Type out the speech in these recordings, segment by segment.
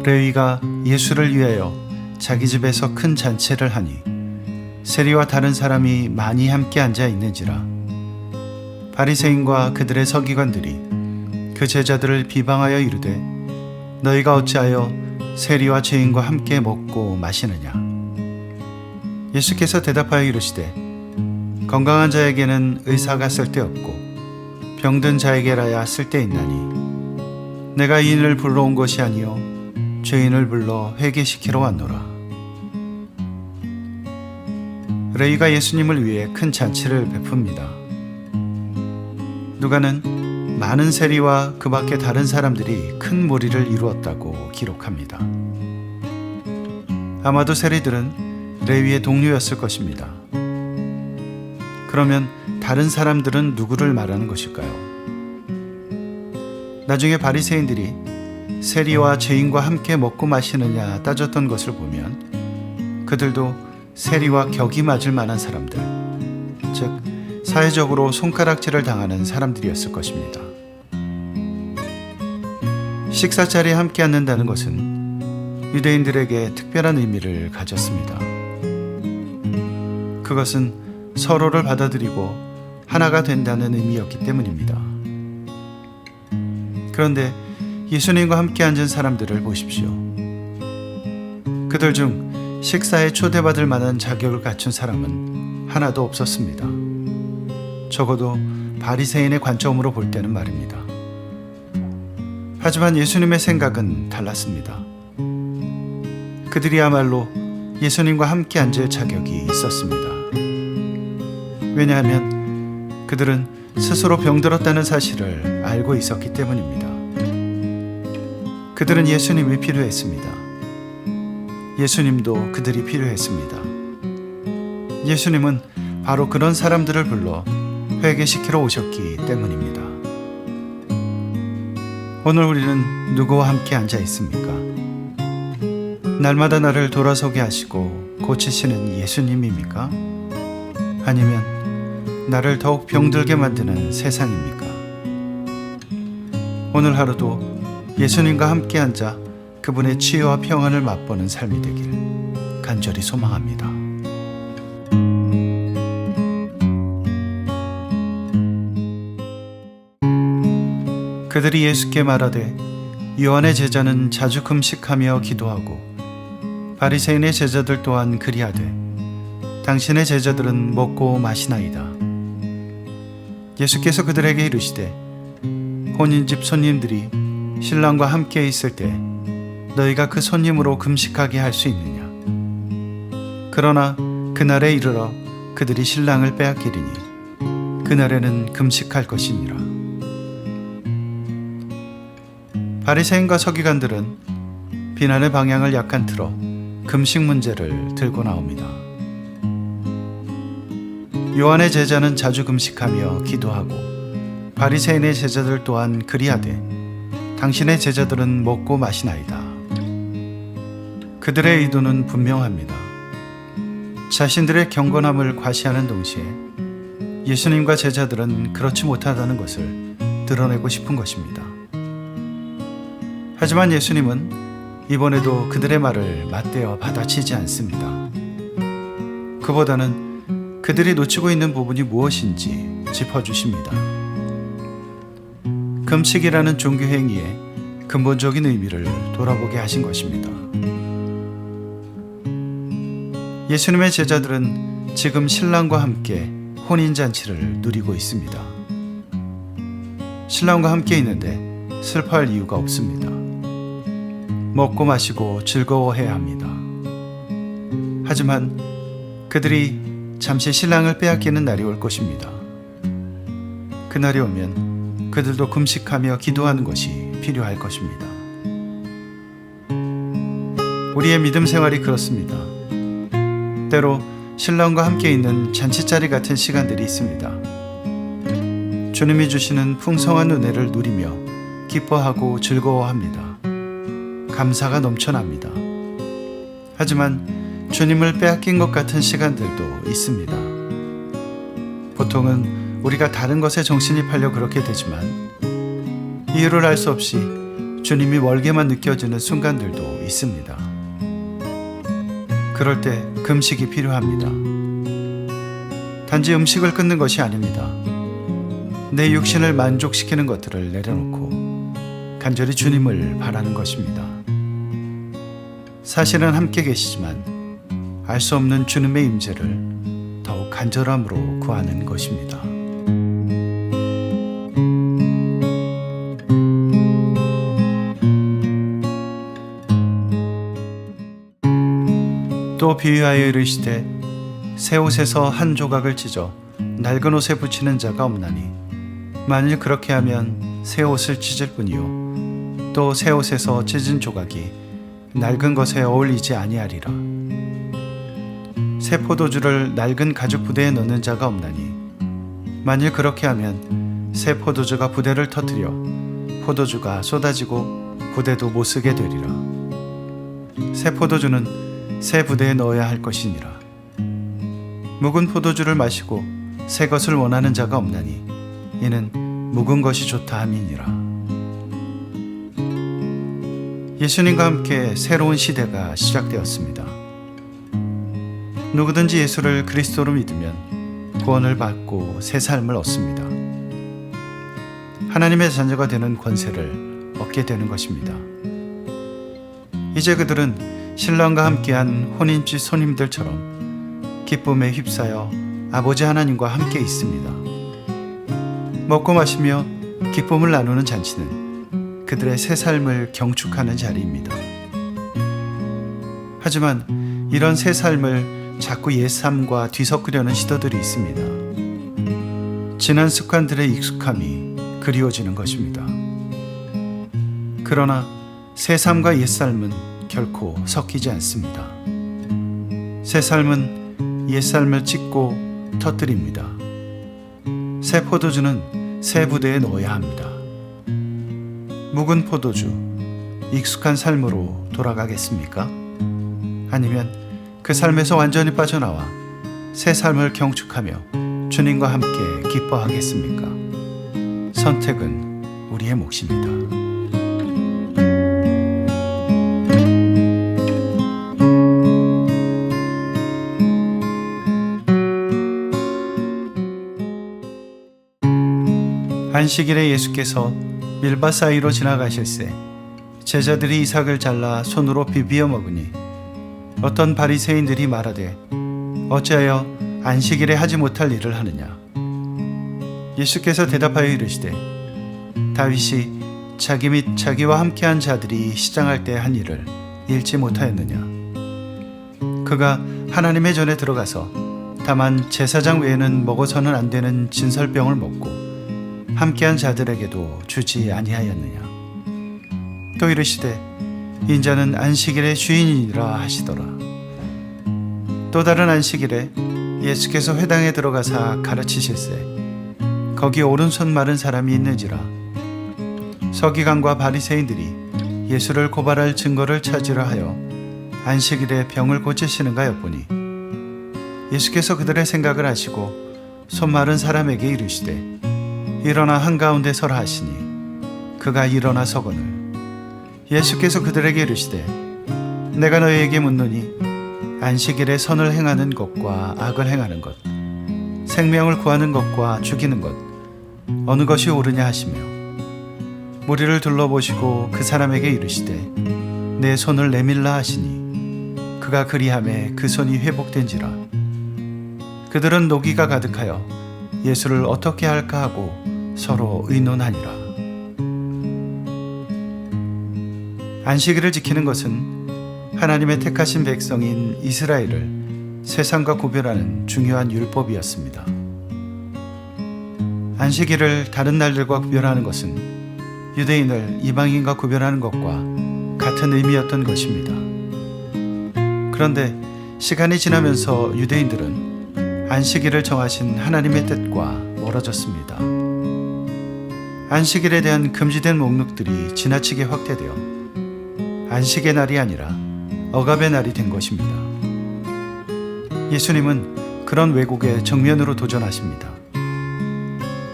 레위가 예수를 위하여 자기 집에서 큰 잔치를 하니 세리와 다른 사람이 많이 함께 앉아 있는지라. 바리새인과 그들의 서기관들이 그 제자들을 비방하여 이르되 너희가 어찌하여 세리와 죄인과 함께 먹고 마시느냐. 예수께서 대답하여 이르시되 건강한 자에게는 의사가 쓸데없고 병든 자에게라야 쓸데있나니 내가 이인을 불러온 것이 아니요 죄인을 불러 회개시키러 왔노라. 레위가 예수님을 위해 큰 잔치를 베풉니다. 누가는 많은 세리와 그 밖에 다른 사람들이 큰 무리를 이루었다고 기록합니다. 아마도 세리들은 레위의 동료였을 것입니다. 그러면 다른 사람들은 누구를 말하는 것일까요? 나중에 바리새인들이 세리와 죄인과 함께 먹고 마시느냐 따졌던 것을 보면 그들도 세리와 격이 맞을 만한 사람들, 즉 사회적으로 손가락질을 당하는 사람들이었을 것입니다. 식사 자리에 함께 앉는다는 것은 유대인들에게 특별한 의미를 가졌습니다. 그것은 서로를 받아들이고 하나가 된다는 의미였기 때문입니다. 그런데 예수님과 함께 앉은 사람들을 보십시오. 그들 중 식사에 초대받을 만한 자격을 갖춘 사람은 하나도 없었습니다. 적어도 바리새인의 관점으로 볼 때는 말입니다. 하지만 예수님의 생각은 달랐습니다. 그들이야말로 예수님과 함께 앉을 자격이 있었습니다. 왜냐하면 그들은 스스로 병들었다는 사실을 알고 있었기 때문입니다. 그들은 예수님이 필요했습니다. 예수님도 그들이 필요했습니다. 예수님은 바로 그런 사람들을 불러 회개시키러 오셨기 때문입니다. 오늘 우리는 누구와 함께 앉아 있습니까? 날마다 나를 돌아서게 하시고 고치시는 예수님입니까? 아니면 나를 더욱 병들게 만드는 세상입니까? 오늘 하루도 예수님과 함께 앉아 그분의 치유와 평안을 맛보는 삶이 되길 간절히 소망합니다. 그들이 예수께 말하되 요한의 제자는 자주 금식하며 기도하고 바리새인의 제자들 또한 그리하되 당신의 제자들은 먹고 마시나이다. 예수께서 그들에게 이르시되 혼인집 손님들이 신랑과 함께 있을 때 너희가 그 손님으로 금식하게 할 수 있느냐. 그러나 그날에 이르러 그들이 신랑을 빼앗기리니 그날에는 금식할 것이니라. 바리새인과 서기관들은 비난의 방향을 약간 틀어 금식 문제를 들고 나옵니다. 요한의 제자는 자주 금식하며 기도하고 바리새인의 제자들 또한 그리하되 당신의 제자들은 먹고 마시나이다. 그들의 의도는 분명합니다. 자신들의 경건함을 과시하는 동시에 예수님과 제자들은 그렇지 못하다는 것을 드러내고 싶은 것입니다. 하지만 예수님은 이번에도 그들의 말을 맞대어 받아치지 않습니다. 그보다는 그들이 놓치고 있는 부분이 무엇인지 짚어주십니다. 금식이라는 종교 행위의 근본적인 의미를 돌아보게 하신 것입니다. 예수님의 제자들은 지금 신랑과 함께 혼인잔치를 누리고 있습니다. 신랑과 함께 있는데 슬퍼할 이유가 없습니다. 먹고 마시고 즐거워해야 합니다. 하지만 그들이 잠시 신랑을 빼앗기는 날이 올 것입니다. 그날이 오면 그들도 금식하며 기도하는 것이 필요할 것입니다. 우리의 믿음 생활이 그렇습니다. 때로 신랑과 함께 있는 잔치자리 같은 시간들이 있습니다. 주님이 주시는 풍성한 은혜를 누리며 기뻐하고 즐거워합니다. 감사가 넘쳐납니다. 하지만 주님을 빼앗긴 것 같은 시간들도 있습니다. 보통은 우리가 다른 것에 정신이 팔려 그렇게 되지만 이유를 알 수 없이 주님이 멀게만 느껴지는 순간들도 있습니다. 그럴 때 금식이 필요합니다. 단지 음식을 끊는 것이 아닙니다. 내 육신을 만족시키는 것들을 내려놓고 간절히 주님을 바라는 것입니다. 사실은 함께 계시지만 알 수 없는 주님의 임재를 더욱 간절함으로 구하는 것입니다. 또 비유하여 이르시되 새 옷에서 한 조각을 찢어 낡은 옷에 붙이는 자가 없나니 만일 그렇게 하면 새 옷을 찢을 뿐이요 또 새 옷에서 찢은 조각이 낡은 것에 어울리지 아니하리라. 새 포도주를 낡은 가죽 부대에 넣는 자가 없나니 만일 그렇게 하면 새 포도주가 부대를 터뜨려 포도주가 쏟아지고 부대도 못 쓰게 되리라. 새 포도주는 새 부대에 넣어야 할 것이니라. 묵은 포도주를 마시고 새 것을 원하는 자가 없나니 이는 묵은 것이 좋다 함이니라. 예수님과 함께 새로운 시대가 시작되었습니다. 누구든지 예수를 그리스도로 믿으면 구원을 받고 새 삶을 얻습니다. 하나님의 자녀가 되는 권세를 얻게 되는 것입니다. 이제 그들은 신랑과 함께한 혼인집 손님들처럼 기쁨에 휩싸여 아버지 하나님과 함께 있습니다. 먹고 마시며 기쁨을 나누는 잔치는 그들의 새 삶을 경축하는 자리입니다. 하지만 이런 새 삶을 자꾸 옛 삶과 뒤섞으려는 시도들이 있습니다. 지난 습관들의 익숙함이 그리워지는 것입니다. 그러나 새 삶과 옛 삶은 결코 섞이지 않습니다. 새 삶은 옛 삶을 찢고 터뜨립니다. 새 포도주는 새 부대에 넣어야 합니다. 묵은 포도주, 익숙한 삶으로 돌아가겠습니까? 아니면 그 삶에서 완전히 빠져나와 새 삶을 경축하며 주님과 함께 기뻐하겠습니까? 선택은 우리의 몫입니다. 안식일에 예수께서 밀밭 사이로 지나가실새 제자들이 이삭을 잘라 손으로 비비어 먹으니 어떤 바리새인들이 말하되 어찌하여 안식일에 하지 못할 일을 하느냐. 예수께서 대답하여 이르시되 다윗이 자기 및 자기와 함께한 자들이 시장할 때 한 일을 읽지 못하였느냐. 그가 하나님의 전에 들어가서 다만 제사장 외에는 먹어서는 안 되는 진설병을 먹고 함께한 자들에게도 주지 아니하였느냐. 또 이르시되 인자는 안식일의 주인이니라 하시더라. 또 다른 안식일에 예수께서 회당에 들어가사 가르치실세 거기 오른손 마른 사람이 있는지라. 서기관과 바리새인들이 예수를 고발할 증거를 찾으려 하여 안식일에 병을 고치시는가 엿보니 예수께서 그들의 생각을 아시고 손 마른 사람에게 이르시되 일어나 한가운데 서라 하시니 그가 일어나 서거늘 예수께서 그들에게 이르시되 내가 너희에게 묻노니 안식일에 선을 행하는 것과 악을 행하는 것 생명을 구하는 것과 죽이는 것 어느 것이 옳으냐 하시며 무리를 둘러보시고 그 사람에게 이르시되 내 손을 내밀라 하시니 그가 그리하매 그 손이 회복된지라. 그들은 노기가 가득하여 예수를 어떻게 할까 하고 서로 의논하니라. 안식일을 지키는 것은 하나님의 택하신 백성인 이스라엘을 세상과 구별하는 중요한 율법이었습니다. 안식일을 다른 날들과 구별하는 것은 유대인을 이방인과 구별하는 것과 같은 의미였던 것입니다. 그런데 시간이 지나면서 유대인들은 안식일을 정하신 하나님의 뜻과 멀어졌습니다. 안식일에 대한 금지된 목록들이 지나치게 확대되어 안식의 날이 아니라 억압의 날이 된 것입니다. 예수님은 그런 왜곡에 정면으로 도전하십니다.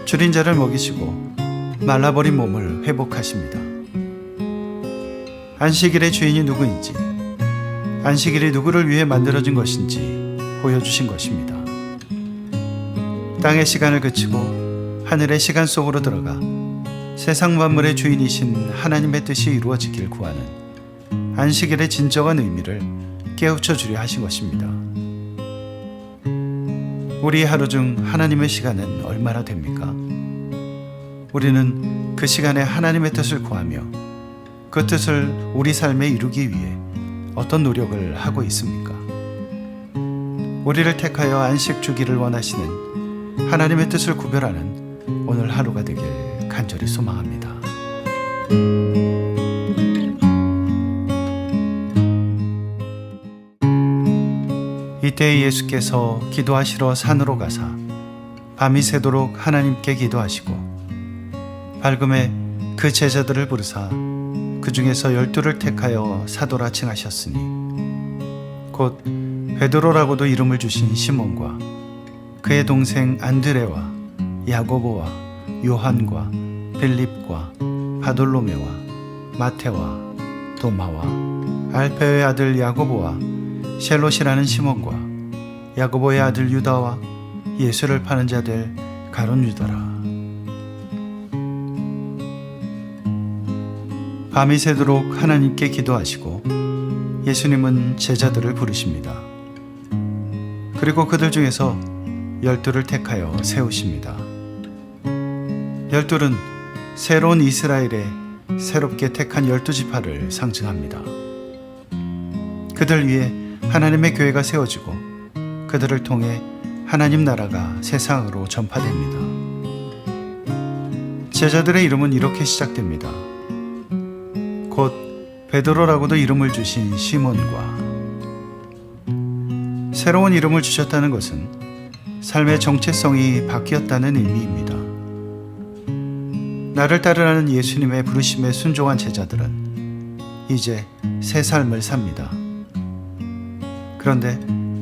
줄인 자를 먹이시고 말라버린 몸을 회복하십니다. 안식일의 주인이 누구인지, 안식일이 누구를 위해 만들어진 것인지 보여주신 것입니다. 땅의 시간을 그치고 하늘의 시간 속으로 들어가 세상 만물의 주인이신 하나님의 뜻이 이루어지길 구하는 안식일의 진정한 의미를 깨우쳐 주려 하신 것입니다. 우리 하루 중 하나님의 시간은 얼마나 됩니까? 우리는 그 시간에 하나님의 뜻을 구하며 그 뜻을 우리 삶에 이루기 위해 어떤 노력을 하고 있습니까? 우리를 택하여 안식 주기를 원하시는 하나님의 뜻을 구별하는 오늘 하루가 되길 간절히 소망합니다. 이때 예수께서 기도하시러 산으로 가사 밤이 새도록 하나님께 기도하시고 밝음에 그 제자들을 부르사 그 중에서 12를 택하여 사도라 칭하셨으니 곧 베드로라고도 이름을 주신 시몬과 그의 동생 안드레와 야고보와 요한과 빌립과 바돌로메와 마테와 도마와 알페의 아들 야고보와 셀롯이라는 시몬과 야고보의 아들 유다와 예수를 파는 자들 가룟 유다라. 밤이 새도록 하나님께 기도하시고 예수님은 제자들을 부르십니다. 그리고 그들 중에서 12를 택하여 세우십니다. 12은 새로운 이스라엘의 새롭게 택한 12지파를 상징합니다. 그들 위해 하나님의 교회가 세워지고 그들을 통해 하나님 나라가 세상으로 전파됩니다. 제자들의 이름은 이렇게 시작됩니다. 곧 베드로라고도 이름을 주신 시몬과. 새로운 이름을 주셨다는 것은 삶의 정체성이 바뀌었다는 의미입니다. 나를 따르라는 예수님의 부르심에 순종한 제자들은 이제 새 삶을 삽니다. 그런데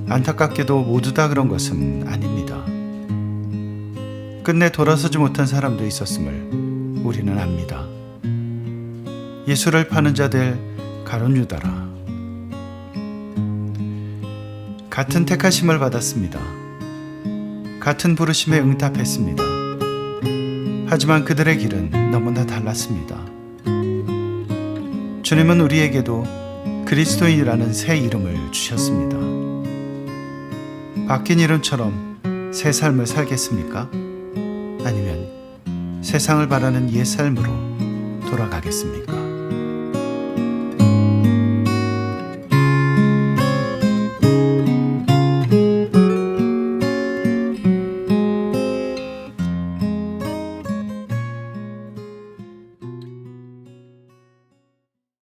안타깝게도 모두 다 그런 것은 아닙니다. 끝내 돌아서지 못한 사람도 있었음을 우리는 압니다. 예수를 파는 자들 가룟 유다라. 같은 택하심을 받았습니다. 같은 부르심에 응답했습니다. 하지만 그들의 길은 너무나 달랐습니다. 주님은 우리에게도 그리스도인이라는 새 이름을 주셨습니다. 바뀐 이름처럼 새 삶을 살겠습니까? 아니면 세상을 바라는 옛 삶으로 돌아가겠습니까?